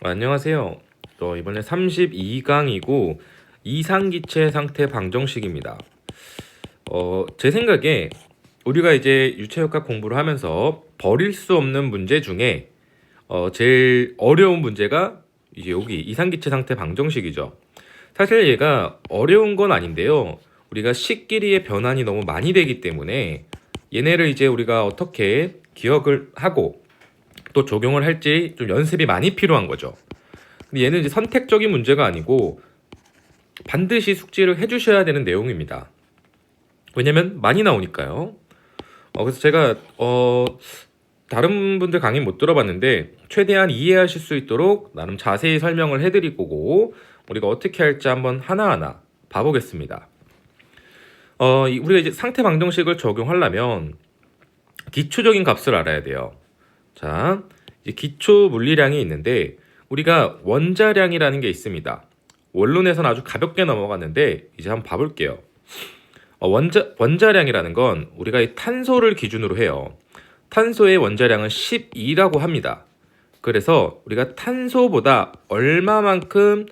안녕하세요. 이번에 32강이고 이상기체 상태 방정식입니다. 제 생각에 우리가 이제 유체역학 공부를 하면서 버릴 수 없는 문제 중에 제일 어려운 문제가 이제 여기 이상기체 상태 방정식이죠. 사실 얘가 어려운 건 아닌데요. 우리가 식끼리의 변환이 너무 많이 되기 때문에 얘네를 이제 우리가 어떻게 기억을 하고 또 적용을 할지 좀 연습이 많이 필요한 거죠. 근데 얘는 이제 선택적인 문제가 아니고 반드시 숙지를 해주셔야 되는 내용입니다. 왜냐면 많이 나오니까요. 그래서 제가 다른 분들 강의 못 들어봤는데 최대한 이해하실 수 있도록 나름 자세히 설명을 해드릴 거고 우리가 어떻게 할지 한번 하나하나 봐보겠습니다. 우리가 이제 상태 방정식을 적용하려면 기초적인 값을 알아야 돼요. 자, 이제 기초 물리량이 있는데 우리가 원자량이라는 게 있습니다. 원론에서는 아주 가볍게 넘어갔는데 이제 한번 봐볼게요. 원자량이라는 건 우리가 이 탄소를 기준으로 해요. 탄소의 원자량은 12라고 합니다. 그래서 우리가 탄소보다 얼마만큼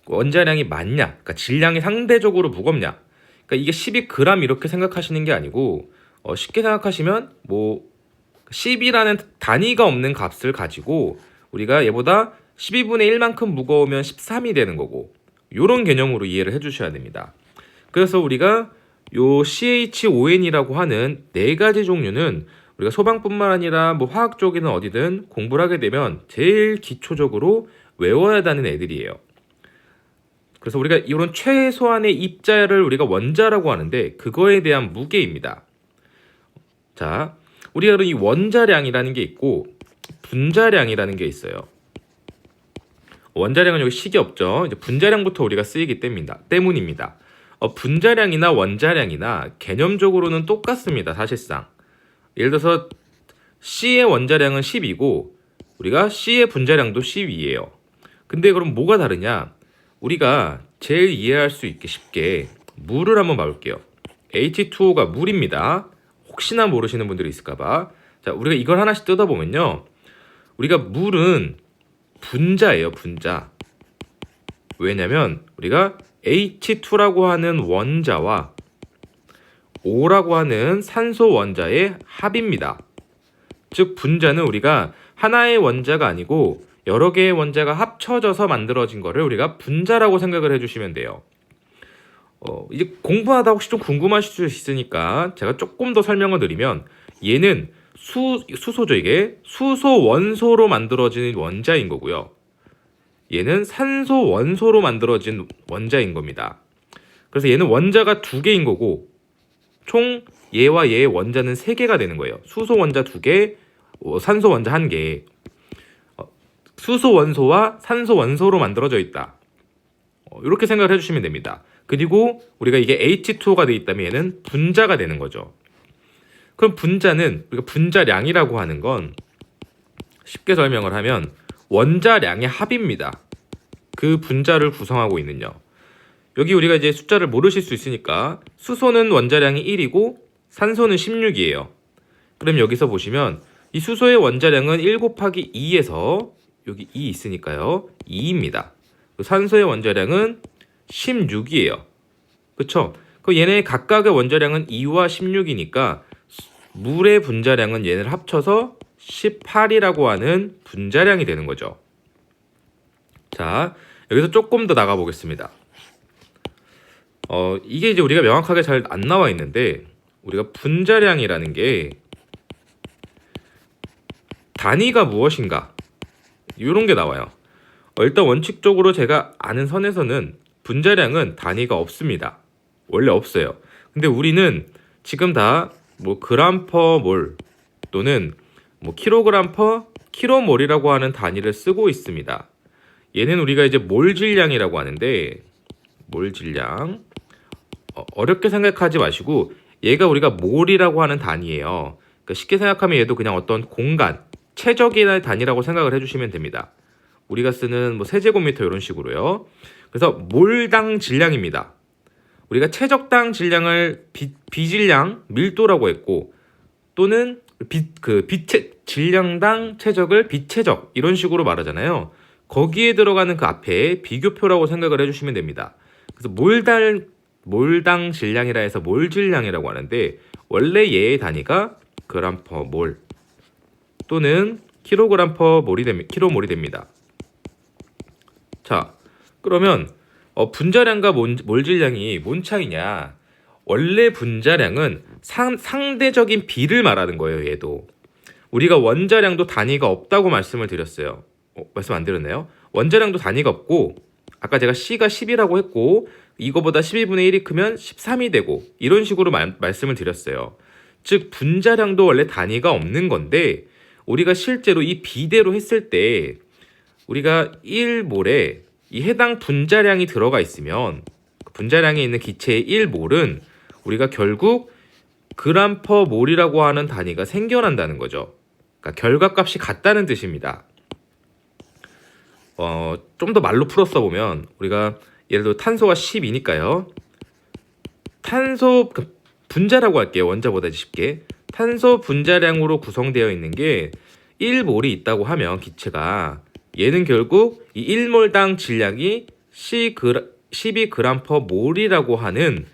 원자량이 많냐, 그러니까 질량이 상대적으로 무겁냐, 그러니까 이게 12g 이렇게 생각하시는 게 아니고 쉽게 생각하시면 10이라는 단위가 없는 값을 가지고 우리가 얘보다 12분의 1만큼 무거우면 13이 되는 거고 이런 개념으로 이해를 해주셔야 됩니다. 그래서 우리가 요 CHON이라고 하는 네 가지 종류는 우리가 소방뿐만 아니라 화학 쪽이든 어디든 공부를 하게 되면 제일 기초적으로 외워야 하는 애들이에요. 그래서 우리가 이런 최소한의 입자를 우리가 원자라고 하는데 그거에 대한 무게입니다. 자, 우리가 이 원자량이라는 게 있고 분자량이라는 게 있어요. 원자량은 여기 식이 없죠. 이제 분자량부터 우리가 쓰이기 때문입니다. 분자량이나 원자량이나 개념적으로는 똑같습니다. 사실상. 예를 들어서 C의 원자량은 10이고 우리가 C의 분자량도 10이에요. 근데 그럼 뭐가 다르냐? 우리가 제일 이해할 수 있게 쉽게 물을 한번 봐볼게요. H2O가 물입니다. 혹시나 모르시는 분들이 있을까봐. 자, 우리가 이걸 하나씩 뜯어보면요. 우리가 물은 분자예요, 분자. 왜냐면 우리가 H2라고 하는 원자와 O라고 하는 산소 원자의 합입니다. 즉 분자는 우리가 하나의 원자가 아니고 여러 개의 원자가 합쳐져서 만들어진 거를 우리가 분자라고 생각을 해주시면 돼요. 이제 공부하다 혹시 좀 궁금하실 수 있으니까 제가 조금 더 설명을 드리면 얘는 수소죠. 이게 수소 원소로 만들어진 원자인 거고요. 얘는 산소 원소로 만들어진 원자인 겁니다. 그래서 얘는 원자가 두 개인 거고 총 얘와 얘의 원자는 세 개가 되는 거예요. 수소 원자 두 개, 산소 원자 한 개. 수소 원소와 산소 원소로 만들어져 있다. 이렇게 생각을 해주시면 됩니다. 그리고 우리가 이게 H2O가 되어 있다면 얘는 분자가 되는 거죠. 그럼 분자는 우리가 분자량이라고 하는 건 쉽게 설명을 하면 원자량의 합입니다. 그 분자를 구성하고 있는요. 여기 우리가 이제 숫자를 모르실 수 있으니까 수소는 원자량이 1이고 산소는 16이에요. 그럼 여기서 보시면 이 수소의 원자량은 1 곱하기 2에서 여기 2 있으니까요. 2입니다. 산소의 원자량은 16이에요. 그쵸? 그럼 얘네 각각의 원자량은 2와 16이니까 물의 분자량은 얘네를 합쳐서 18이라고 하는 분자량이 되는 거죠. 자, 여기서 조금 더 나가 보겠습니다. 이게 이제 우리가 명확하게 잘 안 나와 있는데 우리가 분자량이라는 게 단위가 무엇인가 이런 게 나와요. 일단 원칙적으로 제가 아는 선에서는 분자량은 단위가 없습니다. 원래 없어요. 근데 우리는 지금 다 그램 퍼 몰 또는 킬로그램 퍼 킬로몰이라고 하는 단위를 쓰고 있습니다. 얘는 우리가 이제 몰 질량이라고 하는데 몰 질량 어렵게 생각하지 마시고 얘가 우리가 몰이라고 하는 단위예요. 그러니까 쉽게 생각하면 얘도 그냥 어떤 공간, 최적의 단위라고 생각을 해주시면 됩니다. 우리가 쓰는 세제곱미터 이런 식으로요. 그래서 몰당 질량입니다. 우리가 최적당 질량을 비질량 밀도라고 했고 또는 빛의 질량당 최적을 빛최적 이런 식으로 말하잖아요. 거기에 들어가는 그 앞에 비교표라고 생각을 해주시면 됩니다. 그래서 몰당 질량이라 해서 몰 질량이라고 하는데 원래 얘의 단위가 그램 퍼 몰 또는 킬로그램 퍼 킬로몰이 됩니다. 자, 그러면 분자량과 몰 질량이 뭔 차이냐? 원래 분자량은 상대적인 비를 말하는 거예요. 얘도 우리가 원자량도 단위가 없다고 말씀을 드렸어요. 말씀 안 드렸나요? 원자량도 단위가 없고 아까 제가 C가 10이라고 했고 이거보다 12분의 1이 크면 13이 되고 이런 식으로 말씀을 드렸어요. 즉 분자량도 원래 단위가 없는 건데 우리가 실제로 이 비대로 했을 때 우리가 1몰에 이 해당 분자량이 들어가 있으면 분자량에 있는 기체의 1몰은 우리가 결국 그램 퍼 몰이라고 하는 단위가 생겨난다는 거죠. 그러니까 결과값이 같다는 뜻입니다. 좀 더 말로 풀었어 보면 우리가 예를 들어 탄소가 10이니까요. 탄소 분자라고 할게요. 원자보다 쉽게. 탄소 분자량으로 구성되어 있는 게 1몰이 있다고 하면 기체가 얘는 결국 이 1몰당 질량이 12g per 몰이라고 하는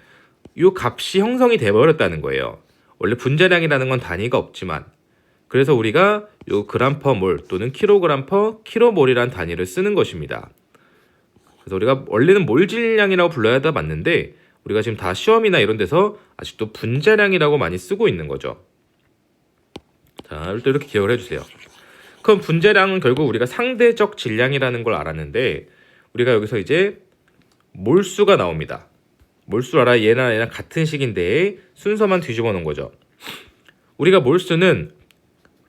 이 값이 형성이 돼버렸다는 거예요. 원래 분자량이라는 건 단위가 없지만 그래서 우리가 요 그램 퍼 몰 또는 킬로그램 퍼 킬로몰이라는 단위를 쓰는 것입니다. 그래서 우리가 원래는 몰 질량이라고 불러야 다 맞는데 우리가 지금 다 시험이나 이런 데서 아직도 분자량이라고 많이 쓰고 있는 거죠. 자, 이렇게 기억을 해주세요. 그럼 분자량은 결국 우리가 상대적 질량이라는 걸 알았는데 우리가 여기서 이제 몰수가 나옵니다. 몰수 알아? 얘랑 같은 식인데 순서만 뒤집어 놓은 거죠. 우리가 몰수는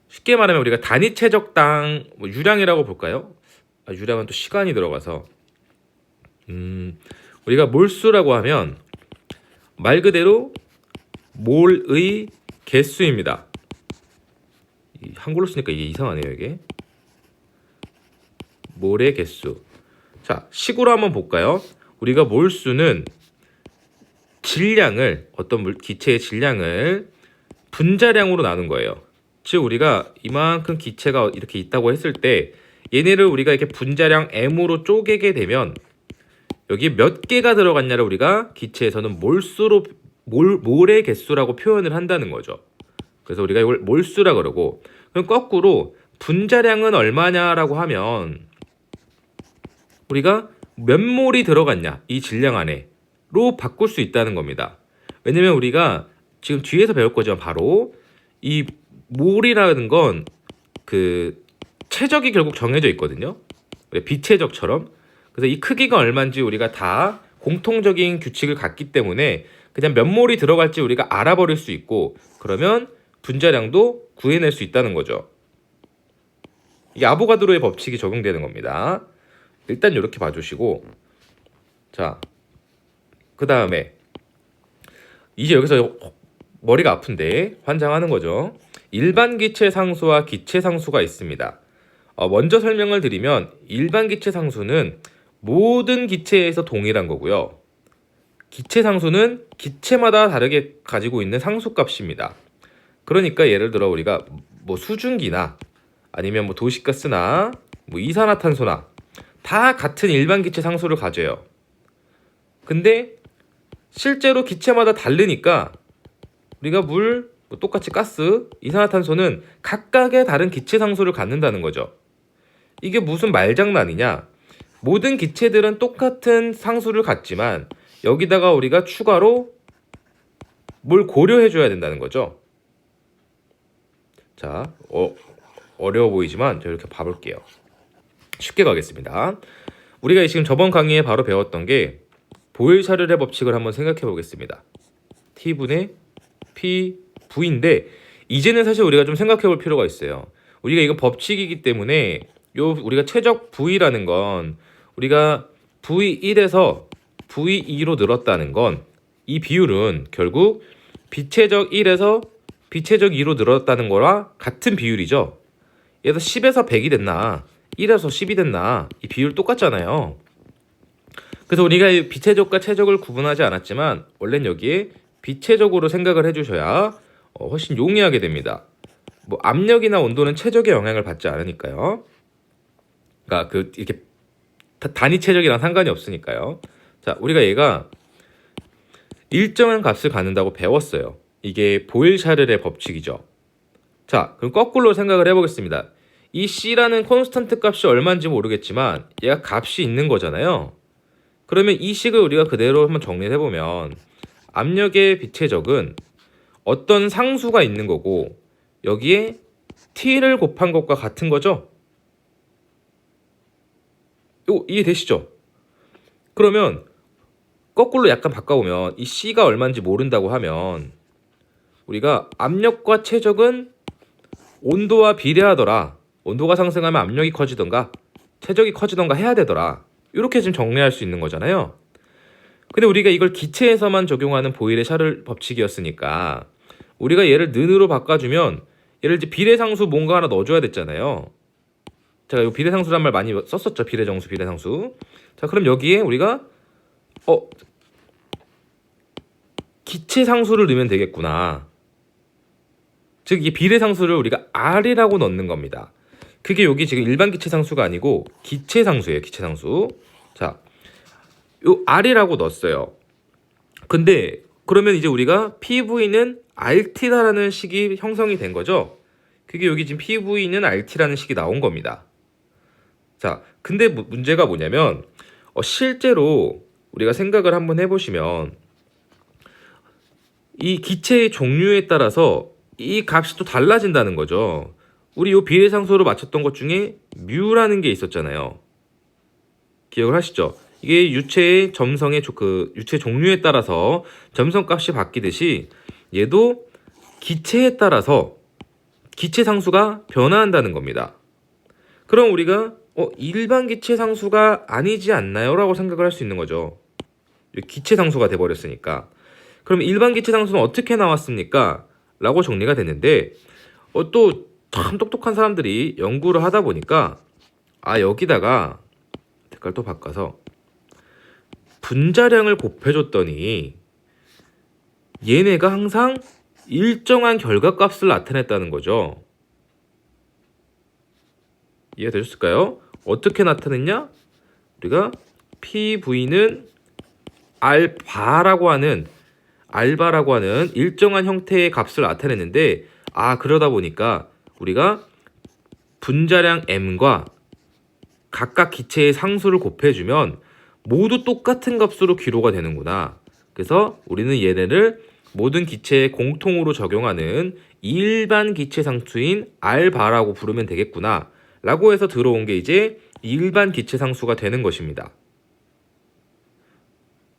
쉽게 말하면 우리가 단위 최적당 유량이라고 볼까요? 유량은 또 시간이 들어가서 우리가 몰수라고 하면 말 그대로 몰의 개수입니다. 한글로 쓰니까 이게 이상하네요. 이게 몰의 개수. 자, 식으로 한번 볼까요? 우리가 몰수는 질량을 어떤 기체의 질량을 분자량으로 나눈 거예요. 즉 우리가 이만큼 기체가 이렇게 있다고 했을 때 얘네를 우리가 이렇게 분자량 m으로 쪼개게 되면 여기 몇 개가 들어갔냐를 우리가 기체에서는 몰수로 몰의 개수라고 표현을 한다는 거죠. 그래서 우리가 이걸 몰수라 그러고 그럼 거꾸로 분자량은 얼마냐라고 하면 우리가 몇 몰이 들어갔냐 이 질량 안에로 바꿀 수 있다는 겁니다. 왜냐면 우리가 지금 뒤에서 배울 거지만 바로 이 몰이라는 건 그 최적이 결국 정해져 있거든요. 비최적처럼. 그래서 이 크기가 얼마인지 우리가 다 공통적인 규칙을 갖기 때문에 그냥 몇 몰이 들어갈지 우리가 알아버릴 수 있고 그러면 분자량도 구해낼 수 있다는 거죠. 이게 아보가드로의 법칙이 적용되는 겁니다. 일단 이렇게 봐주시고 자, 그 다음에 이제 여기서 머리가 아픈데 환장하는 거죠. 일반 기체 상수와 기체 상수가 있습니다. 먼저 설명을 드리면 일반 기체 상수는 모든 기체에서 동일한 거고요. 기체 상수는 기체마다 다르게 가지고 있는 상수값입니다. 그러니까 예를 들어 우리가 뭐 수증기나 아니면 뭐 도시가스나 뭐 이산화탄소나 다 같은 일반 기체 상수를 가져요. 근데 실제로 기체마다 다르니까 우리가 물, 뭐 똑같이 가스, 이산화탄소는 각각의 다른 기체 상수를 갖는다는 거죠. 이게 무슨 말장난이냐? 모든 기체들은 똑같은 상수를 갖지만 여기다가 우리가 추가로 뭘 고려해 줘야 된다는 거죠. 자, 어려워 보이지만 제가 이렇게 봐볼게요. 쉽게 가겠습니다. 우리가 지금 저번 강의에 바로 배웠던 게 보일샤르의 법칙을 한번 생각해 보겠습니다. T분의 PV인데 이제는 사실 우리가 좀 생각해 볼 필요가 있어요. 우리가 이거 법칙이기 때문에 우리가 최적 V라는 건 우리가 V1에서 V2로 늘었다는 건 이 비율은 결국 비최적 1에서 비최적 2로 늘었다는 거랑 같은 비율이죠. 얘도 10에서 100이 됐나 1에서 10이 됐나 이 비율 똑같잖아요. 그래서 우리가 비최적과 최적을 구분하지 않았지만 원래는 여기에 비최적으로 생각을 해주셔야 훨씬 용이하게 됩니다. 뭐 압력이나 온도는 최적의 영향을 받지 않으니까요. 그러니까 그 이렇게 단위 최적이랑 상관이 없으니까요. 자, 우리가 얘가 일정한 값을 갖는다고 배웠어요. 이게 보일-샤를의 법칙이죠. 자, 그럼 거꾸로 생각을 해보겠습니다. 이 C라는 콘스턴트 값이 얼마인지 모르겠지만 얘가 값이 있는 거잖아요. 그러면 이 식을 우리가 그대로 한번 정리를 해보면 압력의 빛의 적은 어떤 상수가 있는 거고 여기에 T를 곱한 것과 같은 거죠. 이거 이해되시죠? 그러면 거꾸로 약간 바꿔보면 이 C가 얼마인지 모른다고 하면 우리가 압력과 최적은 온도와 비례하더라. 온도가 상승하면 압력이 커지던가 최적이 커지던가 해야 되더라. 이렇게 지금 정리할 수 있는 거잖아요. 근데 우리가 이걸 기체에서만 적용하는 보일의 샤를 법칙이었으니까 우리가 얘를 는으로 바꿔주면 얘를 이제 비례상수 뭔가 하나 넣어줘야 됐잖아요. 제가 이 비례상수란 말 많이 썼었죠. 비례정수, 비례상수. 자, 그럼 여기에 우리가 기체상수를 넣으면 되겠구나. 즉, 이 비례상수를 우리가 R이라고 넣는 겁니다. 그게 여기 지금 일반 기체상수가 아니고 기체상수예요. 기체상수. 자, 요 R이라고 넣었어요. 근데 그러면 이제 우리가 PV는 RT다라는 식이 형성이 된 거죠. 그게 여기 지금 PV는 RT라는 식이 나온 겁니다. 자, 근데 문제가 뭐냐면 실제로 우리가 생각을 한번 해보시면 이 기체의 종류에 따라서 이 값이 또 달라진다는 거죠. 우리 요 비례상수로 맞췄던 것 중에 뮤라는 게 있었잖아요. 기억을 하시죠? 이게 유체의 점성의 유체 종류에 따라서 점성값이 바뀌듯이 얘도 기체에 따라서 기체 상수가 변화한다는 겁니다. 그럼 우리가 일반 기체 상수가 아니지 않나요? 라고 생각을 할 수 있는 거죠. 기체 상수가 돼버렸으니까. 그럼 일반 기체 상수는 어떻게 나왔습니까? 라고 정리가 됐는데 또 참 똑똑한 사람들이 연구를 하다 보니까 여기다가 색깔 또 바꿔서 분자량을 곱해줬더니 얘네가 항상 일정한 결과값을 나타냈다는 거죠. 이해되셨을까요? 어떻게 나타냈냐? 우리가 PV는 알바라고 하는 일정한 형태의 값을 나타냈는데 그러다 보니까 우리가 분자량 M과 각각 기체의 상수를 곱해주면 모두 똑같은 값으로 기로가 되는구나. 그래서 우리는 얘네를 모든 기체에 공통으로 적용하는 일반 기체 상수인 R바라고 부르면 되겠구나 라고 해서 들어온 게 이제 일반 기체 상수가 되는 것입니다.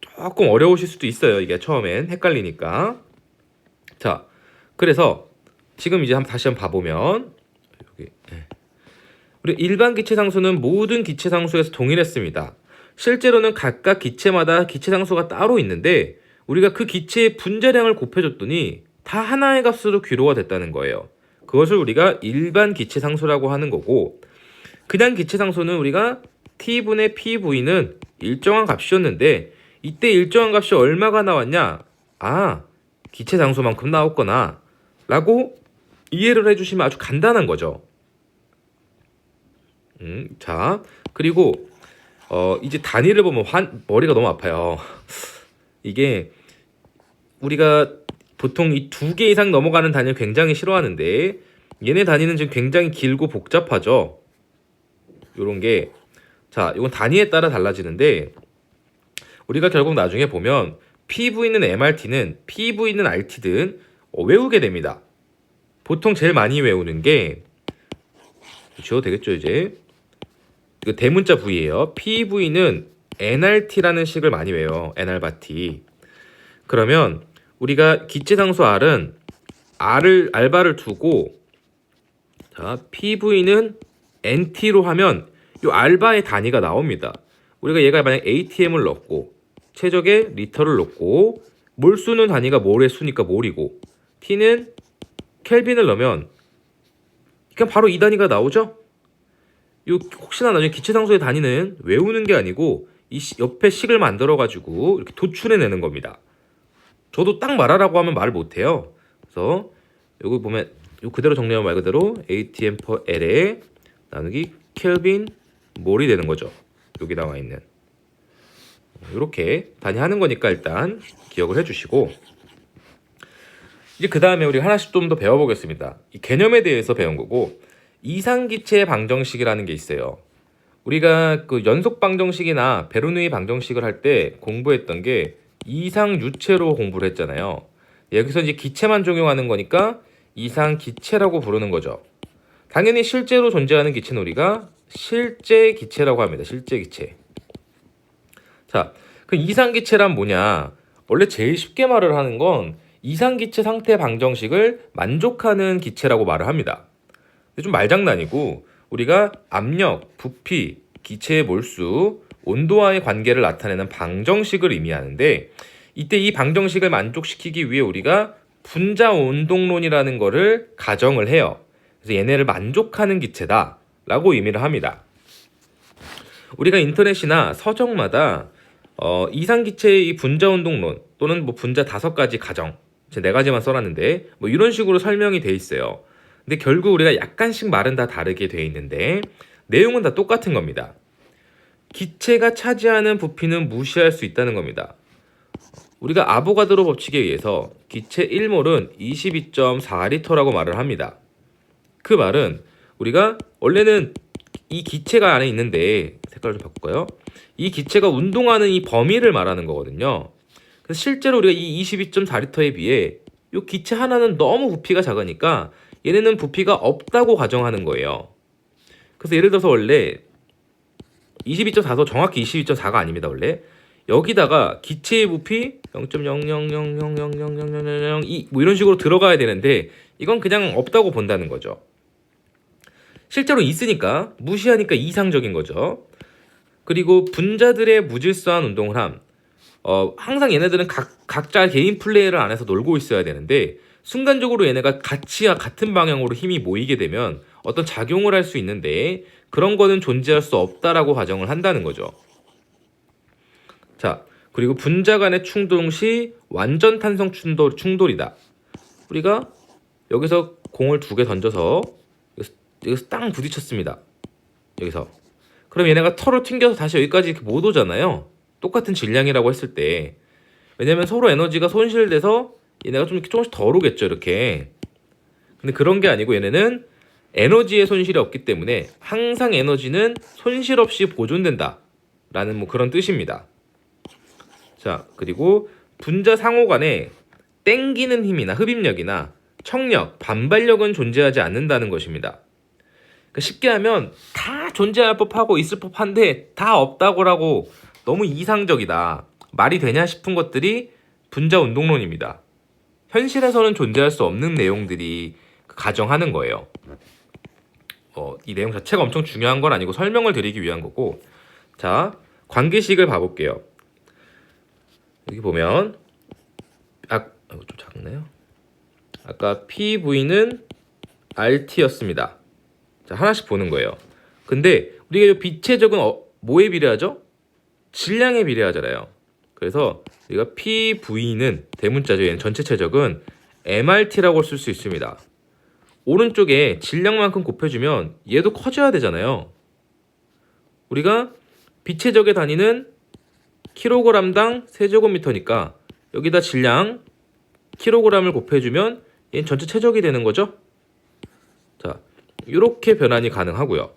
조금 어려우실 수도 있어요. 이게 처음엔 헷갈리니까. 자, 그래서 지금 이제 다시 한번 봐보면 여기 우리 일반 기체 상수는 모든 기체 상수에서 동일했습니다. 실제로는 각각 기체마다 기체 상수가 따로 있는데 우리가 그 기체의 분자량을 곱해줬더니 다 하나의 값으로 귀로가 됐다는 거예요. 그것을 우리가 일반 기체 상수라고 하는 거고 그냥 기체 상수는 우리가 T분의 PV는 일정한 값이었는데 이때 일정한 값이 얼마가 나왔냐? 기체 상수만큼 나왔거나 라고 이해를 해주시면 아주 간단한 거죠. 자, 그리고 이제 단위를 보면 머리가 너무 아파요. 이게 우리가 보통 이 2개 이상 넘어가는 단위를 굉장히 싫어하는데 얘네 단위는 지금 굉장히 길고 복잡하죠. 요런 게 이건 단위에 따라 달라지는데 우리가 결국 나중에 보면 PV는 MRT는 PV는 RT든 외우게 됩니다. 보통 제일 많이 외우는 게 지워도 되겠죠 이제 이거 대문자 V예요. PV는 NRT라는 식을 많이 외워요. NR/T. 그러면 우리가 기체상수 R은 알바를 두고 PV는 NT로 하면 이 알바의 단위가 나옵니다. 우리가 얘가 만약 ATM을 넣고 최적의 리터를 넣고 몰수는 단위가 몰의 수니까 몰이고 T는 켈빈을 넣으면 그냥 바로 이 단위가 나오죠? 혹시나 나중에 기체상수의 단위는 외우는 게 아니고 이 옆에 식을 만들어가지고 이렇게 도출해내는 겁니다. 저도 딱 말하라고 하면 말을 못해요. 그래서 여기 보면 요 그대로 정리하면 말 그대로 atm per L에 나누기 켈빈 몰이 되는 거죠. 여기 나와 있는. 이렇게 단위하는 거니까 일단 기억을 해주시고, 이제 그 다음에 우리 하나씩 좀 더 배워보겠습니다. 이 개념에 대해서 배운 거고, 이상기체 방정식이라는 게 있어요. 우리가 그 연속 방정식이나 베르누이 방정식을 할 때 공부했던 게 이상유체로 공부를 했잖아요. 여기서 이제 기체만 적용하는 거니까 이상기체라고 부르는 거죠. 당연히 실제로 존재하는 기체는 우리가 실제 기체라고 합니다. 실제 기체. 자, 그 이상기체란 뭐냐? 원래 제일 쉽게 말을 하는 건 이상기체 상태 방정식을 만족하는 기체라고 말을 합니다. 근데 좀 말장난이고, 우리가 압력, 부피, 기체의 몰수, 온도와의 관계를 나타내는 방정식을 의미하는데, 이때 이 방정식을 만족시키기 위해 우리가 분자 운동론이라는 거를 가정을 해요. 그래서 얘네를 만족하는 기체다 라고 의미를 합니다. 우리가 인터넷이나 서적마다 이상기체의 이 분자 운동론 또는 뭐 분자 5가지 가정, 제 4가지만 써놨는데 뭐 이런 식으로 설명이 돼 있어요. 근데 결국 우리가 약간씩 말은 다 다르게 돼 있는데 내용은 다 똑같은 겁니다. 기체가 차지하는 부피는 무시할 수 있다는 겁니다. 우리가 아보가드로 법칙에 의해서 기체 1몰은 22.4리터라고 말을 합니다. 그 말은 우리가 원래는 이 기체가 안에 있는데, 색깔을 좀 바꿀까요? 이 기체가 운동하는 이 범위를 말하는 거거든요. 그래서 실제로 우리가 이 22.4리터에 비해 이 기체 하나는 너무 부피가 작으니까 얘네는 부피가 없다고 가정하는 거예요. 그래서 예를 들어서 원래 22.4도 정확히 22.4가 아닙니다. 원래 여기다가 기체의 부피 0.000000002 뭐 이런 식으로 들어가야 되는데 이건 그냥 없다고 본다는 거죠. 실제로 있으니까 무시하니까 이상적인 거죠. 그리고 분자들의 무질서한 운동을 함. 항상 얘네들은 각자 개인 플레이를 안에서 놀고 있어야 되는데 순간적으로 얘네가 같은 방향으로 힘이 모이게 되면 어떤 작용을 할 수 있는데 그런 거는 존재할 수 없다라고 가정을 한다는 거죠. 자, 그리고 분자 간의 충동 시 완전 탄성 충돌이다. 우리가 여기서 공을 2개 던져서 여기서 땅 부딪혔습니다. 여기서. 그럼 얘네가 털을 튕겨서 다시 여기까지 이렇게 못 오잖아요. 똑같은 질량이라고 했을 때. 왜냐면 서로 에너지가 손실돼서 얘네가 좀 이렇게 조금씩 덜 오겠죠, 이렇게. 근데 그런 게 아니고 얘네는 에너지의 손실이 없기 때문에 항상 에너지는 손실 없이 보존된다 라는 뭐 그런 뜻입니다. 자, 그리고 분자 상호 간에 땡기는 힘이나 흡입력이나 청력, 반발력은 존재하지 않는다는 것입니다. 그러니까 쉽게 하면 다 존재할 법하고 있을 법한데 다 없다고라고 너무 이상적이다, 말이 되냐 싶은 것들이 분자 운동론입니다. 현실에서는 존재할 수 없는 내용들이 가정하는 거예요. 이 내용 자체가 엄청 중요한 건 아니고 설명을 드리기 위한 거고, 자, 관계식을 봐볼게요. 여기 보면 좀 작네요. 아까 PV는 RT였습니다. 자, 하나씩 보는 거예요. 근데 우리가 이 빛의 적은 뭐에 비례하죠? 질량에 비례하잖아요. 그래서 우리가 PV는 대문자죠. 얘는 전체 최적은 MRT라고 쓸 수 있습니다. 오른쪽에 질량만큼 곱해주면 얘도 커져야 되잖아요. 우리가 빛의 적의 단위는 kg당 세제곱미터니까 여기다 질량 kg을 곱해주면 얘는 전체 최적이 되는 거죠. 자, 이렇게 변환이 가능하고요.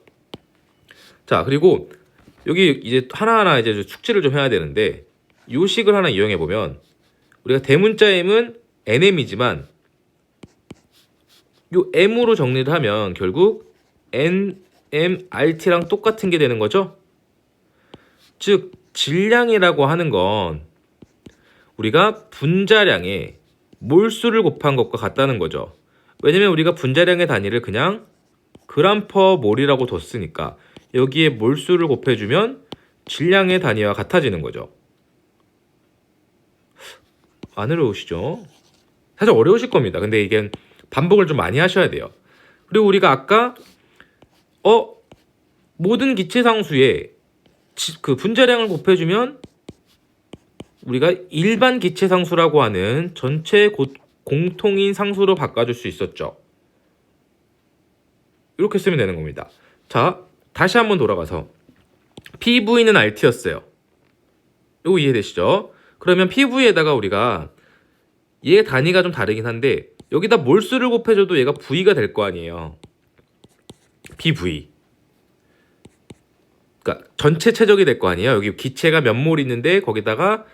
자, 그리고 여기 이제 하나하나 이제 숙지를 좀 해야 되는데 이 식을 하나 이용해 보면 우리가 대문자 m은 nm이지만 요 m으로 정리를 하면 결국 nmRT랑 똑같은 게 되는 거죠. 즉 질량이라고 하는 건 우리가 분자량에 몰수를 곱한 것과 같다는 거죠. 왜냐면 우리가 분자량의 단위를 그냥 그램 퍼 몰이라고 뒀으니까 여기에 몰수를 곱해주면 질량의 단위와 같아지는 거죠. 안 어려우시죠? 사실 어려우실 겁니다. 근데 이게 반복을 좀 많이 하셔야 돼요. 그리고 우리가 아까 모든 기체 상수에 그 분자량을 곱해주면 우리가 일반 기체 상수라고 하는 전체 공통인 상수로 바꿔줄 수 있었죠. 이렇게 쓰면 되는 겁니다. 자, 다시 한번 돌아가서 PV는 RT였어요. 이거 이해되시죠? 그러면 PV에다가 우리가 얘 단위가 좀 다르긴 한데 여기다 몰수를 곱해줘도 얘가 V가 될 거 아니에요. PV. 그러니까 전체 최적이 될 거 아니에요. 여기 기체가 몇 몰 있는데 거기다가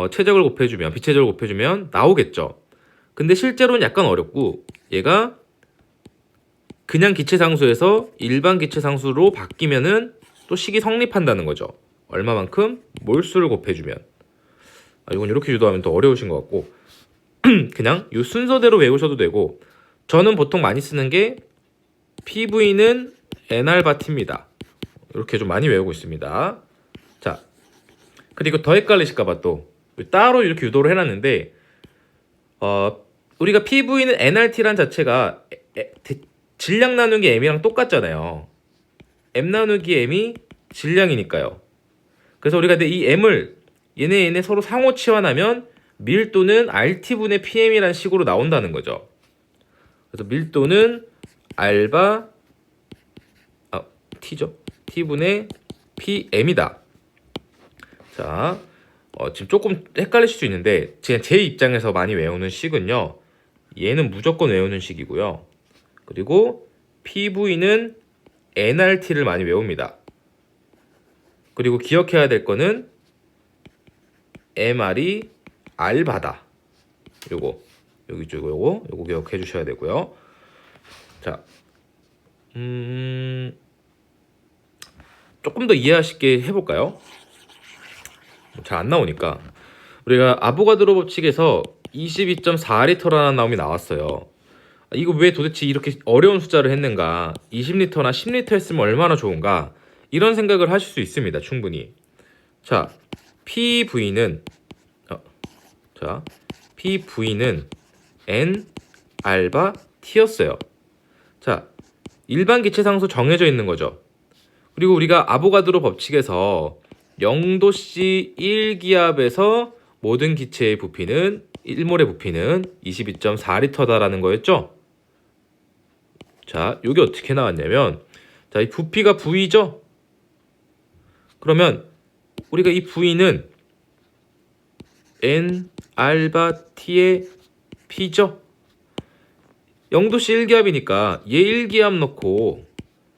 최적을 곱해주면 비최적을 곱해주면 나오겠죠. 근데 실제로는 약간 어렵고 얘가 그냥 기체상수에서 일반 기체상수로 바뀌면은 또 식이 성립한다는 거죠. 얼마만큼? 몰수를 곱해주면. 이건 이렇게 유도하면 더 어려우신 것 같고 그냥 이 순서대로 외우셔도 되고 저는 보통 많이 쓰는 게 PV는 N알바T입니다. 이렇게 좀 많이 외우고 있습니다. 자, 그리고 더 헷갈리실까봐 또 따로 이렇게 유도를 해놨는데 우리가 PV는 NRT란 자체가 질량 나누기 M이랑 똑같잖아요. M 나누기 M이 질량이니까요. 그래서 우리가 이 M을 얘네 서로 상호 치환하면 밀도는 RT분의 PM이라는 식으로 나온다는 거죠. 그래서 밀도는 알바 T죠. T분의 PM이다. 자, 지금 조금 헷갈리실 수 있는데 제 입장에서 많이 외우는 식은요. 얘는 무조건 외우는 식이고요. 그리고 PV는 NRT를 많이 외웁니다. 그리고 기억해야 될 거는 MR이 알바다. 요거 여기 쪽 요거 기억해 주셔야 되고요. 자, 조금 더 이해하시게 해볼까요? 잘 안 나오니까 우리가 아보가드로 법칙에서 22.4L라는 나옴이 나왔어요. 이거 왜 도대체 이렇게 어려운 숫자를 했는가? 20L나 10L 했으면 얼마나 좋은가? 이런 생각을 하실 수 있습니다. 충분히. 자, PV는 N 알바 T였어요. 자, 일반 기체상수 정해져 있는 거죠. 그리고 우리가 아보가드로 법칙에서 0도씨 1기압에서 모든 기체의 부피는 1몰의 부피는 22.4L다라는 거였죠. 자, 이게 어떻게 나왔냐면 자, 이 부피가 V죠. 그러면 우리가 이 V는 N 알바 T의 P죠. 0도씨 1기압이니까 얘 1기압 넣고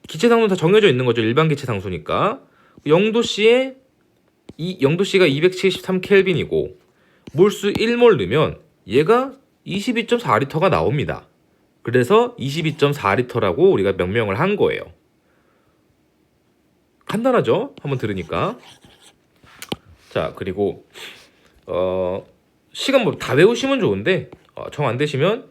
기체 상수는 다 정해져 있는 거죠. 일반 기체 상수니까 0도씨에 0도씨가 273켈빈이고 몰수 1몰 넣으면 얘가 22.4L가 나옵니다. 그래서 22.4L라고 우리가 명명을 한 거예요. 간단하죠? 한번 들으니까. 자, 그리고 시간 뭐 다 외우시면 좋은데 정 안 되시면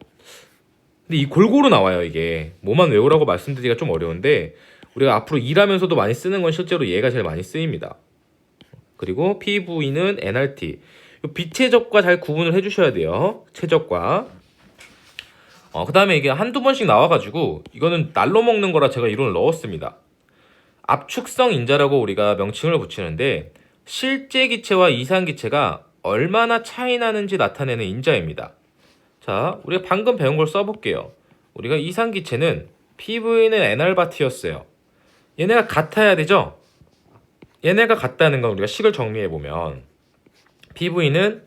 근데 이 골고루 나와요. 이게 뭐만 외우라고 말씀드리기가 좀 어려운데 우리가 앞으로 일하면서도 많이 쓰는 건 실제로 얘가 제일 많이 쓰입니다. 그리고 PV는 NRT 비최적과 잘 구분을 해주셔야 돼요. 최적과 그 다음에 이게 한두 번씩 나와가지고 이거는 날로 먹는 거라 제가 이론을 넣었습니다. 압축성 인자라고 우리가 명칭을 붙이는데 실제 기체와 이상 기체가 얼마나 차이 나는지 나타내는 인자입니다. 자, 우리가 방금 배운 걸 써볼게요. 우리가 이상 기체는 PV는 N알바T였어요. 얘네가 같아야 되죠? 얘네가 같다는 건 우리가 식을 정리해보면 PV는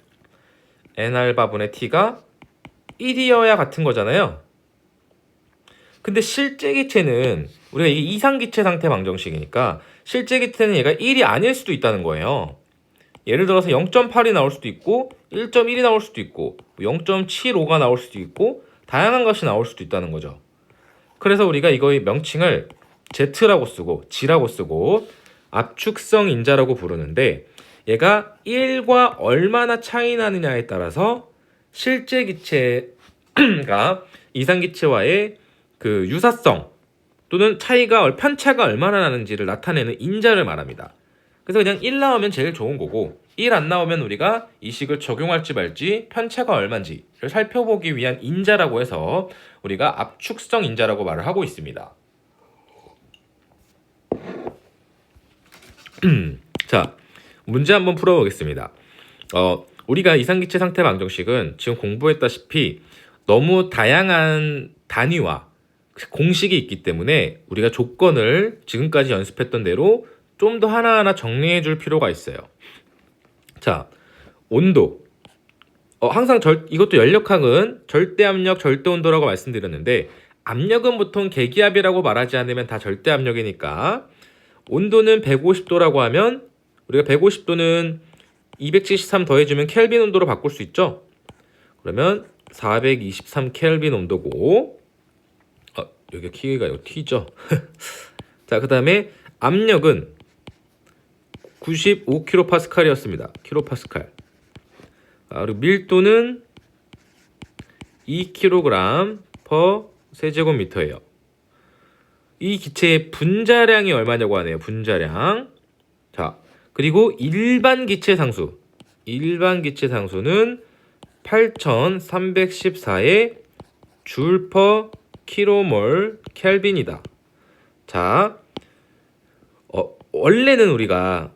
N알바분의 T가 1이어야 같은 거잖아요. 근데 실제 기체는 우리가 이게 이상기체 상태 방정식이니까 실제 기체는 얘가 1이 아닐 수도 있다는 거예요. 예를 들어서 0.8이 나올 수도 있고 1.1이 나올 수도 있고 0.75가 나올 수도 있고 다양한 것이 나올 수도 있다는 거죠. 그래서 우리가 이거의 명칭을 Z라고 쓰고 G라고 쓰고 압축성 인자라고 부르는데 얘가 1과 얼마나 차이 나느냐에 따라서 실제 기체가 이상 기체와의 그 유사성 또는 편차가 얼마나 나는지를 나타내는 인자를 말합니다. 그래서 그냥 1 나오면 제일 좋은 거고 1 안 나오면 우리가 이 식을 적용할지 말지 편차가 얼마인지를 살펴보기 위한 인자라고 해서 우리가 압축성 인자라고 말을 하고 있습니다. 자, 문제 한번 풀어보겠습니다. 우리가 이상기체 상태 방정식은 지금 공부했다시피 너무 다양한 단위와 공식이 있기 때문에 우리가 조건을 지금까지 연습했던 대로 좀 더 하나하나 정리해 줄 필요가 있어요. 자, 온도. 항상 이것도 연력학은 절대압력, 절대온도라고 말씀드렸는데 압력은 보통 계기압이라고 말하지 않으면 다 절대압력이니까 온도는 150도라고 하면 우리가 150도는 273 더해주면 켈빈 온도로 바꿀 수 있죠. 그러면 423 켈빈 온도고 여기가 키가 이거 T죠. 자, 그 다음에 압력은 95kPa였습니다. kPa. 그리고 밀도는 2kg per 세제곱미터예요. 이 기체의 분자량이 얼마냐고 하네요. 분자량. 자, 그리고 일반 기체 상수. 일반 기체 상수는 8314의 줄 per 킬로몰 켈빈이다. 자, 원래는 우리가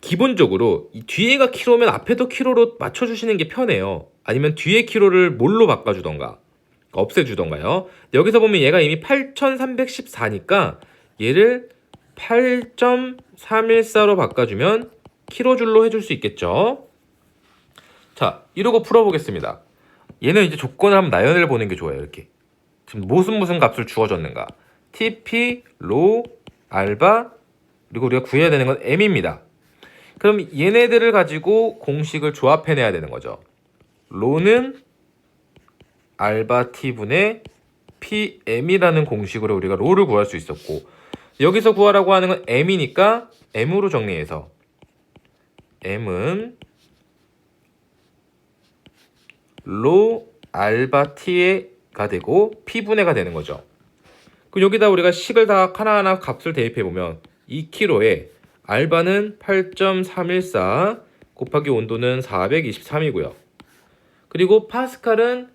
기본적으로 이 뒤에가 킬로면 앞에도 킬로로 맞춰주시는 게 편해요. 아니면 뒤에 킬로를 뭘로 바꿔주던가 없애주던가요. 여기서 보면 얘가 이미 8314니까 얘를 8.314로 바꿔주면 킬로줄로 해줄 수 있겠죠. 자, 이러고 풀어보겠습니다. 얘는 이제 조건을 한번 나열해 보는 게 좋아요. 이렇게 지금 무슨 값을 주어졌는가. TP, 로, 알바, 그리고 우리가 구해야 되는 건 M입니다. 그럼 얘네들을 가지고 공식을 조합해내야 되는 거죠. 로는 알바 T분의 PM이라는 공식으로 우리가 로를 구할 수 있었고 여기서 구하라고 하는 건 M이니까 M으로 정리해서 M은 로 알바 T가 되고 P분해가 되는 거죠. 그럼 여기다 우리가 식을 다 하나하나 값을 대입해보면 2kg에 알바는 8.314 곱하기 온도는 423이고요. 그리고 파스칼은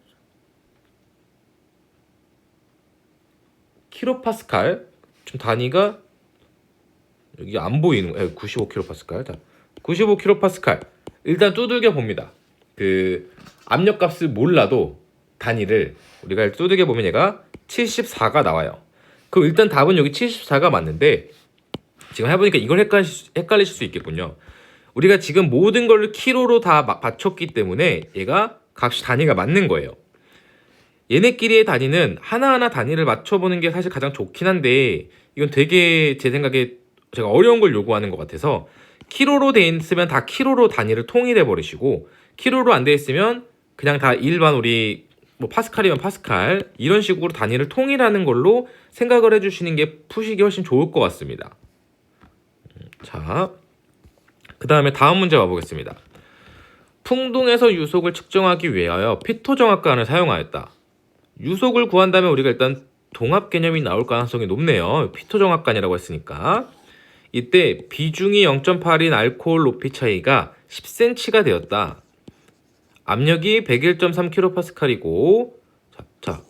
킬로파스칼. 좀 단위가 여기 안 보이는 거예요. 95kPa. 자, 95kPa. 일단 두들겨 봅니다. 그 압력값을 몰라도 단위를 우리가 두들겨 보면 얘가 74가 나와요. 그럼 일단 답은 여기 74가 맞는데 지금 해보니까 이걸 헷갈리실 수 있겠군요. 우리가 지금 모든 걸 킬로로 다 맞췄기 때문에 얘가 값이 단위가 맞는 거예요. 얘네끼리의 단위는 하나하나 단위를 맞춰보는 게 사실 가장 좋긴 한데 이건 되게 제 생각에 제가 어려운 걸 요구하는 것 같아서 킬로로 돼 있으면 다 킬로로 단위를 통일해 버리시고 킬로로 안 돼 있으면 그냥 다 일반 우리 뭐 파스칼이면 파스칼 이런 식으로 단위를 통일하는 걸로 생각을 해주시는 게 푸시기 훨씬 좋을 것 같습니다. 자, 그 다음에 다음 문제 가보겠습니다. 풍동에서 유속을 측정하기 위하여 피토 정확관을 사용하였다. 유속을 구한다면 우리가 일단 동합 개념이 나올 가능성이 높네요. 피토 정확관이라고 했으니까. 이때 비중이 0.8인 알코올 높이 차이가 10cm가 되었다. 압력이 101.3kPa이고 자,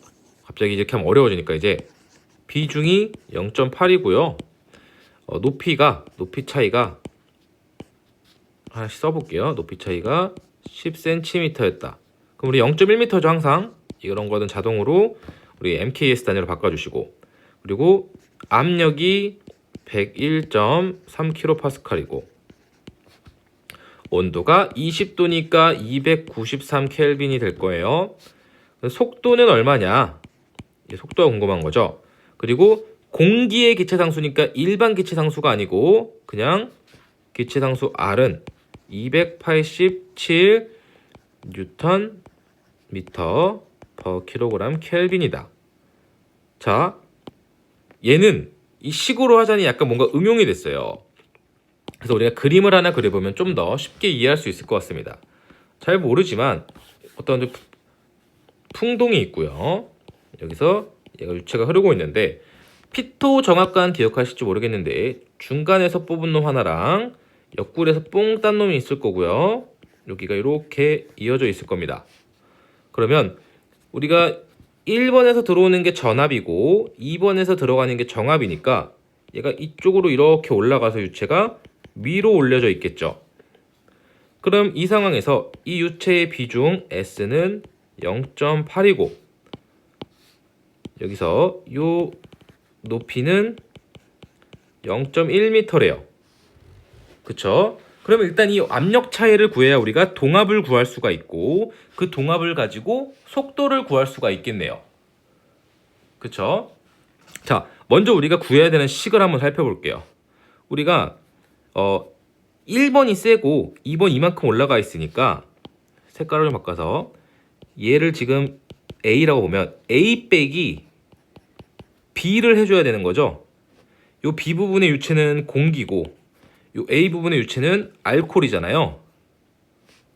갑자기 이렇게 하면 어려워지니까 이제 비중이 0.8이고요. 높이 차이가 하나씩 써볼게요. 높이 차이가 10cm였다. 그럼 우리 0.1m죠 항상. 이런 거는 자동으로 우리 MKS 단위로 바꿔주시고 그리고 압력이 101.3kPa이고 온도가 20도니까 293켈빈이 될 거예요. 속도는 얼마냐? 속도가 궁금한 거죠. 그리고 공기의 기체상수니까 일반 기체상수가 아니고 그냥 기체상수 R은 287 뉴턴 미터 per 킬로그램 켈빈이다. 자, 얘는 이 식으로 하자니 약간 뭔가 응용이 됐어요. 그래서 우리가 그림을 하나 그려보면 좀 더 쉽게 이해할 수 있을 것 같습니다. 잘 모르지만 어떤 풍동이 있고요. 여기서 얘가 유체가 흐르고 있는데 피토 정확관 기억하실지 모르겠는데 중간에서 뽑은 놈 하나랑 옆구리에서 뽕 딴 놈이 있을 거고요. 여기가 이렇게 이어져 있을 겁니다. 그러면 우리가 1번에서 들어오는 게 전압이고 2번에서 들어가는 게 정압이니까 얘가 이쪽으로 이렇게 올라가서 유체가 위로 올려져 있겠죠. 그럼 이 상황에서 이 유체의 비중 S는 0.8이고 여기서 요 높이는 0.1m래요. 그쵸? 그러면 일단 이 압력 차이를 구해야 우리가 동압을 구할 수가 있고 그 동압을 가지고 속도를 구할 수가 있겠네요. 그쵸? 자, 먼저 우리가 구해야 되는 식을 한번 살펴볼게요. 우리가 1번이 세고 2번 이만큼 올라가 있으니까 색깔을 좀 바꿔서 얘를 지금 A라고 보면 A 빼기 B를 해줘야 되는 거죠. 요 B 부분의 유체는 공기고 요 A 부분의 유체는 알코올이잖아요.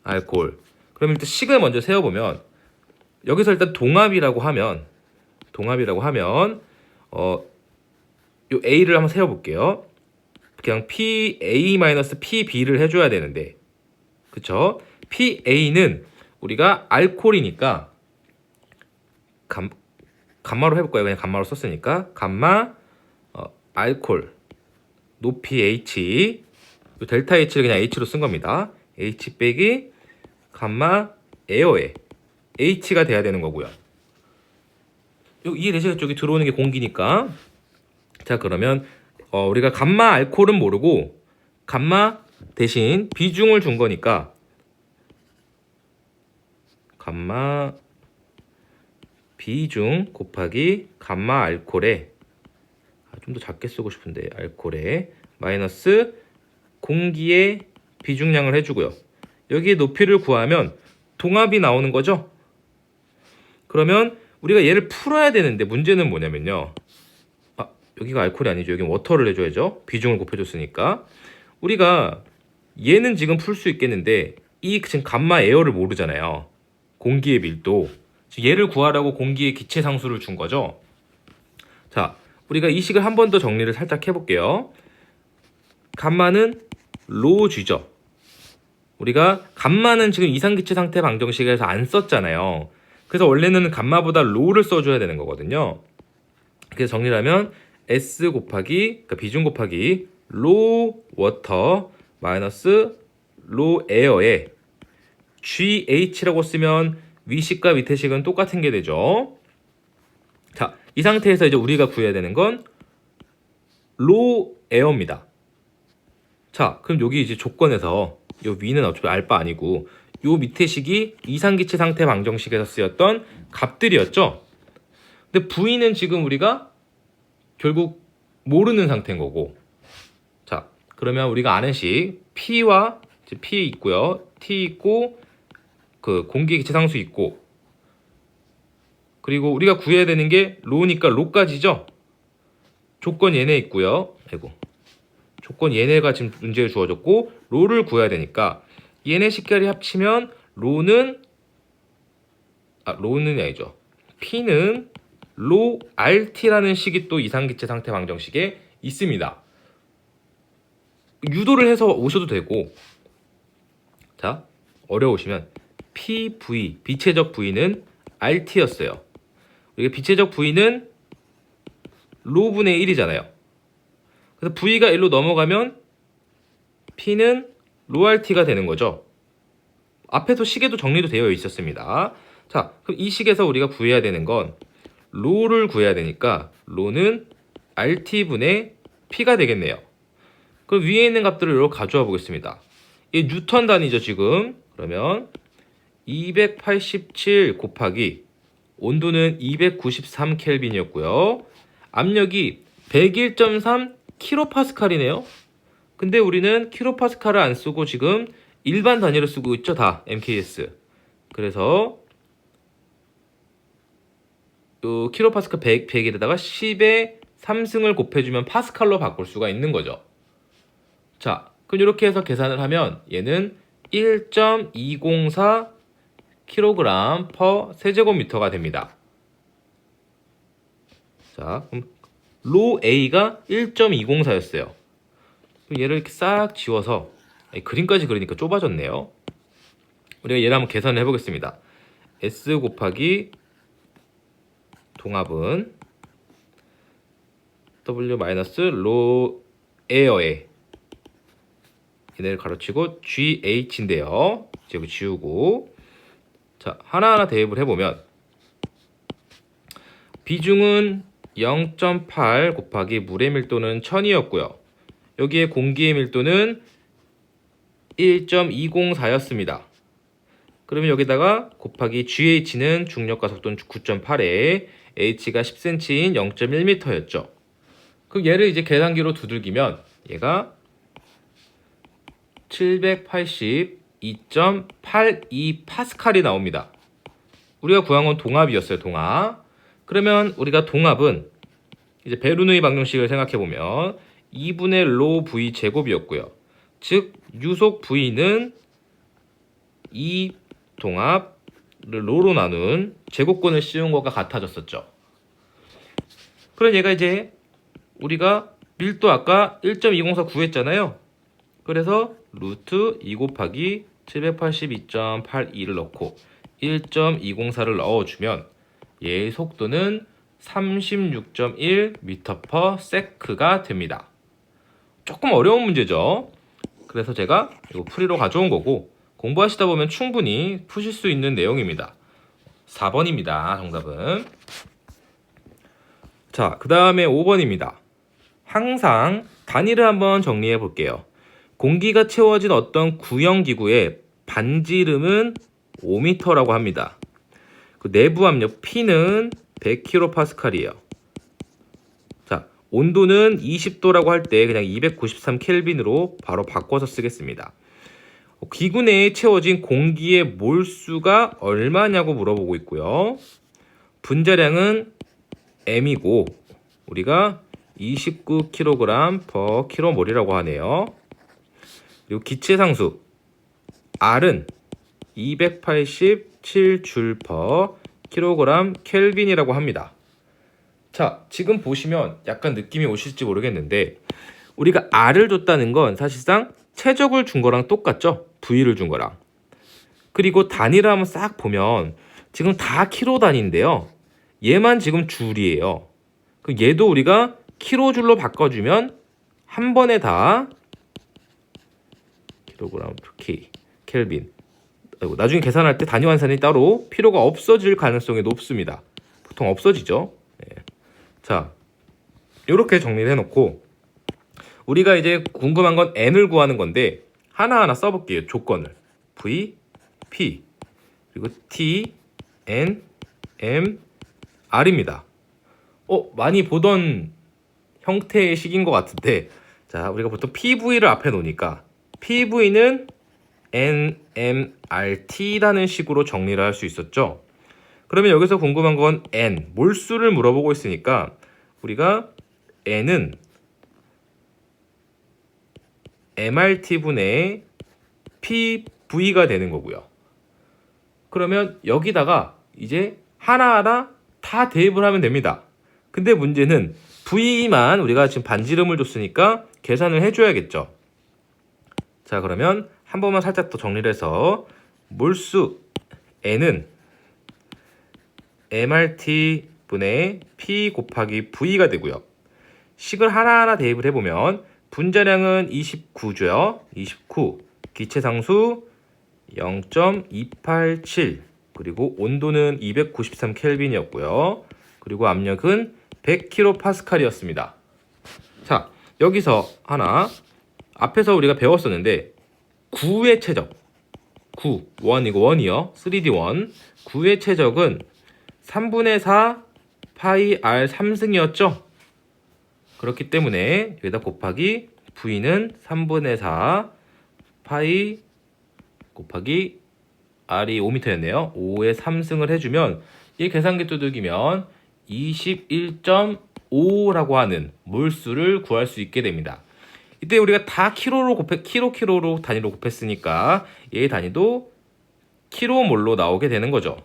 알코올. 그럼 일단 식을 먼저 세워보면 여기서 일단 동압이라고 하면 요 A를 한번 세워볼게요. 그냥 PA-PB를 해줘야 되는데 그쵸? PA는 우리가 알코올이니까 감마로 해볼까요? 그냥 감마로 썼으니까 감마 알코올 높이 H 델타 H를 그냥 H로 쓴 겁니다. H 빼기 감마 에어에 H가 돼야 되는 거고요. 이해되시겠죠? 쪽이 들어오는 게 공기니까. 자, 그러면 우리가 감마 알코올은 모르고 감마 대신 비중을 준 거니까 감마 비중 곱하기 감마 알코올에 좀 더 작게 쓰고 싶은데 알코올에 마이너스 공기의 비중량을 해주고요. 여기에 높이를 구하면 동압이 나오는 거죠. 그러면 우리가 얘를 풀어야 되는데 문제는 뭐냐면요. 여기가 알코올이 아니죠. 여기 워터를 해줘야죠. 비중을 곱해줬으니까. 우리가 얘는 지금 풀 수 있겠는데 이 지금 감마 에어를 모르잖아요. 공기의 밀도. 얘를 구하라고 공기의 기체 상수를 준 거죠. 자, 우리가 이 식을 한 번 더 정리를 살짝 해볼게요. 감마는 로 G죠. 우리가 감마는 지금 이상기체 상태 방정식에서 안 썼잖아요. 그래서 원래는 감마보다 로를 써줘야 되는 거거든요. 그래서 정리를 하면 S 곱하기 그러니까 비중 곱하기 로 워터 마이너스 로 에어에 GH라고 쓰면 위식과 밑에 식은 똑같은 게 되죠. 자, 이 상태에서 이제 우리가 구해야 되는 건 로 에어입니다. 자, 그럼 여기 이제 조건에서 요 위는 어차피 알바 아니고 요 밑에 식이 이상기체 상태 방정식에서 쓰였던 값들이었죠. 근데 V는 지금 우리가 결국 모르는 상태인 거고. 자, 그러면 우리가 아는 식 P와 P 있고요. T 있고 그 공기 기체 상수 있고 그리고 우리가 구해야 되는 게 로니까 로까지죠. 조건 얘네 있고요. 조건 얘네가 지금 문제에 주어졌고 로를 구해야 되니까 얘네 식까지 합치면 로는 아니죠. P는 로 RT라는 식이 또 이상기체 상태 방정식에 있습니다. 유도를 해서 오셔도 되고 자, 어려우시면 PV, 비체적 V는 RT였어요. 이게 비체적 V는 로분의 1이잖아요. 그래서 V가 1로 넘어가면 P는 로 RT가 되는 거죠. 앞에서 식에도 정리도 되어 있었습니다. 자, 그럼 이 식에서 우리가 구해야 되는 건 로를 구해야 되니까 로는 RT분의 P가 되겠네요. 그럼 위에 있는 값들을 이렇게 가져와 보겠습니다. 이게 뉴턴 단위죠 지금. 그러면 287 곱하기 온도는 293 켈빈이었고요. 압력이 101.3 킬로파스칼이네요. 근데 우리는 킬로파스칼을 안 쓰고 지금 일반 단위로 쓰고 있죠. 다 MKS. 그래서 요 킬로파스칼 100에다가 10의 3승을 곱해주면 파스칼로 바꿀 수가 있는 거죠. 자, 그럼 이렇게 해서 계산을 하면 얘는 1.204 kg per 세제곱미터가 됩니다. 자, 그럼 로 A가 1.204였어요. 그럼 얘를 이렇게 싹 지워서 그림까지 그리니까 좁아졌네요. 우리가 얘를 한번 계산을 해보겠습니다. S 곱하기 동압은 W 마이너스 로 에어에 얘네를 가로치고 GH인데요. 이제 지우고 자, 하나하나 대입을 해보면 비중은 0.8 곱하기 물의 밀도는 1000이었고요. 여기에 공기의 밀도는 1.204였습니다. 그러면 여기다가 곱하기 GH는 중력과 속도는 9.8에 H가 10cm인 0.1m였죠. 그럼 얘를 이제 계산기로 두들기면 얘가 782.82 파스칼이 나옵니다. 우리가 구한 건 동압이었어요. 동압. 그러면 우리가 동압은 이제 베르누이 방정식을 생각해보면 2분의 로 V 제곱이었고요. 즉 유속 V는 이 동압을 로로 나눈 제곱권을 씌운 것과 같아졌었죠. 그럼 얘가 이제 우리가 밀도 아까 1.204 구했잖아요. 그래서 루트 2 곱하기 782.82를 넣고 1.204를 넣어주면 얘의 속도는 36.1m/s가 됩니다. 조금 어려운 문제죠. 그래서 제가 이거 풀이로 가져온 거고 공부하시다 보면 충분히 푸실 수 있는 내용입니다. 4번입니다. 정답은. 자, 그 다음에 5번입니다. 항상 단위를 한번 정리해 볼게요. 공기가 채워진 어떤 구형 기구의 반지름은 5m라고 합니다. 그 내부 압력 P는 100kPa이에요. 자, 온도는 20도라고 할 때 그냥 293켈빈으로 바로 바꿔서 쓰겠습니다. 기구 내에 채워진 공기의 몰수가 얼마냐고 물어보고 있고요. 분자량은 M이고 우리가 29kg/kmol이라고 하네요. 그리고 기체상수 R은 287J/Kelvin이라고 합니다. 자, 지금 보시면 약간 느낌이 오실지 모르겠는데 우리가 R을 줬다는 건 사실상 최적을 준 거랑 똑같죠? V를 준 거랑. 그리고 단위를 한번 싹 보면 지금 다 킬로 단위인데요. 얘만 지금 줄이에요. 얘도 우리가 킬로줄로 바꿔주면 한 번에 다 킬로그램 K 켈빈. 나중에 계산할 때 단위 환산이 따로 필요가 없어질 가능성이 높습니다. 보통 없어지죠. 네. 자, 이렇게 정리를 해놓고 우리가 이제 궁금한 건 N을 구하는 건데 하나하나 써볼게요. 조건을 V, P 그리고 T, N, M, R입니다. 많이 보던 형태의 식인 것 같은데 자, 우리가 보통 PV를 앞에 놓으니까 PV는 NMRT라는 식으로 정리를 할 수 있었죠. 그러면 여기서 궁금한 건 N, 몰수를 물어보고 있으니까 우리가 N은 MRT분의 PV가 되는 거고요. 그러면 여기다가 이제 하나하나 다 대입을 하면 됩니다. 근데 문제는 V만 우리가 지금 반지름을 줬으니까 계산을 해줘야겠죠. 자, 그러면 한 번만 살짝 더 정리를 해서 몰수 N은 MRT분의 P 곱하기 V가 되고요. 식을 하나하나 대입을 해보면 분자량은 29죠. 29. 기체상수 0.287. 그리고 온도는 293켈빈이었고요. 그리고 압력은 100kPa이었습니다. 자, 여기서 하나 앞에서 우리가 배웠었는데 9의 최적 9, 1 이거 1이요. 3D 1 9의 최적은 3분의 4 파이 R 3승이었죠. 그렇기 때문에 여기다 곱하기 V는 3분의 4 파이 곱하기 R이 5m였네요. 5에 3승을 해주면 이 계산기 두들기면 21.5라고 하는 몰수를 구할 수 있게 됩니다. 이때 우리가 다 킬로로 단위로 곱했으니까 얘의 단위도 킬로몰로 나오게 되는 거죠.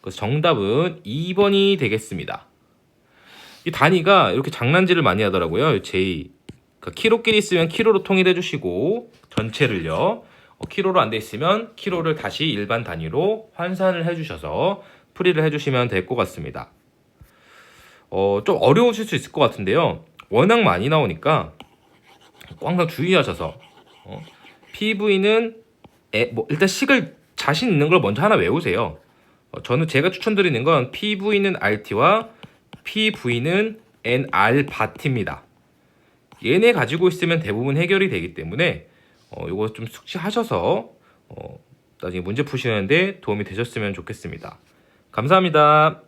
그래서 정답은 2번이 되겠습니다. 이 단위가 이렇게 장난질을 많이 하더라고요. 그러니까 킬로끼리 있으면 킬로로 통일해 주시고 전체를요. 킬로로 안 돼 있으면 킬로를 다시 일반 단위로 환산을 해주셔서 풀이를 해주시면 될 것 같습니다. 좀 어려우실 수 있을 것 같은데요. 워낙 많이 나오니까 항상 주의하셔서 PV는 일단 식을 자신 있는 걸 먼저 하나 외우세요. 저는 제가 추천드리는 건 PV는 RT와 PV는 NR 바트입니다. 얘네 가지고 있으면 대부분 해결이 되기 때문에 이거 좀 숙지하셔서 나중에 문제 푸시는데 도움이 되셨으면 좋겠습니다. 감사합니다.